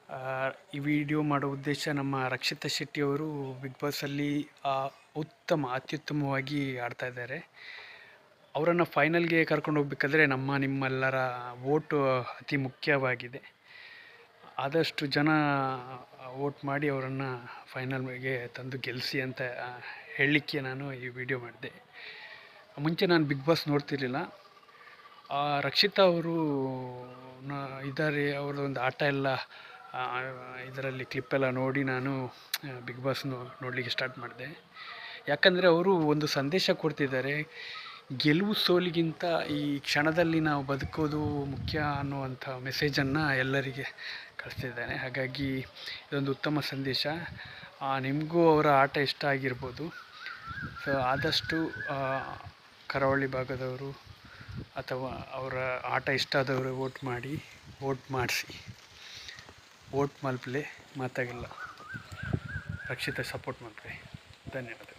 ಆ, ಈ ವಿಡಿಯೋ ಮಾಡೋ ಉದ್ದೇಶ ನಮ್ಮ ರಕ್ಷಿತಾ ಶೆಟ್ಟಿಯವರು ಬಿಗ್ ಬಾಸಲ್ಲಿ ಅತ್ಯುತ್ತಮವಾಗಿ ಆಡ್ತಾ ಇದ್ದಾರೆ. ಅವರನ್ನು ಫೈನಲ್ಗೆ ಕರ್ಕೊಂಡು ಹೋಗ್ಬೇಕಾದ್ರೆ ನಿಮ್ಮೆಲ್ಲರ ವೋಟು ಅತಿ ಮುಖ್ಯವಾಗಿದೆ. ಆದಷ್ಟು ಜನ ವೋಟ್ ಮಾಡಿ ಅವರನ್ನು ಫೈನಲ್ಗೆ ತಂದು ಗೆಲ್ಲಿಸಿ ಅಂತ ಹೇಳಲಿಕ್ಕೆ ನಾನು ಈ ವಿಡಿಯೋ ಮಾಡಿದೆ. ಮುಂಚೆ ನಾನು ಬಿಗ್ ಬಾಸ್ ನೋಡ್ತಿರ್ಲಿಲ್ಲ. ರಕ್ಷಿತಾ ಅವರು ಇದ್ದಾರೆ, ಅವ್ರದ್ದೊಂದು ಆಟ ಎಲ್ಲ ಇದರಲ್ಲಿ ಕ್ಲಿಪ್ಪೆಲ್ಲ ನೋಡಿ ನಾನು ಬಿಗ್ ಬಾಸ್ ನೋಡಲಿಕ್ಕೆ ಸ್ಟಾರ್ಟ್ ಮಾಡಿದೆ. ಯಾಕಂದರೆ ಅವರು ಒಂದು ಸಂದೇಶ ಕೊಡ್ತಿದ್ದಾರೆ, ಗೆಲುವು ಸೋಲಿಗಿಂತ ಈ ಕ್ಷಣದಲ್ಲಿ ನಾವು ಬದುಕೋದು ಮುಖ್ಯ ಅನ್ನುವಂಥ ಮೆಸೇಜನ್ನು ಎಲ್ಲರಿಗೆ ಕಳಿಸ್ತಿದ್ದಾನೆ. ಹಾಗಾಗಿ ಇದೊಂದು ಉತ್ತಮ ಸಂದೇಶ. ನಿಮಗೂ ಅವರ ಆಟ ಇಷ್ಟ ಆಗಿರ್ಬೋದು. ಸೊ ಆದಷ್ಟು ಕರಾವಳಿ ಭಾಗದವರು ಅಥವಾ ಅವರ ಆಟ ಇಷ್ಟ ಆದವರು ವೋಟ್ ಮಾಡಿಸಿ. ವೋಟ್ ಮಲ್ಪಲೆ ಮಾತಾಗಿಲ್ಲ, ರಕ್ಷಿತ ಸಪೋರ್ಟ್ ಮಾಡ್ತಾರೆ. ಧನ್ಯವಾದ.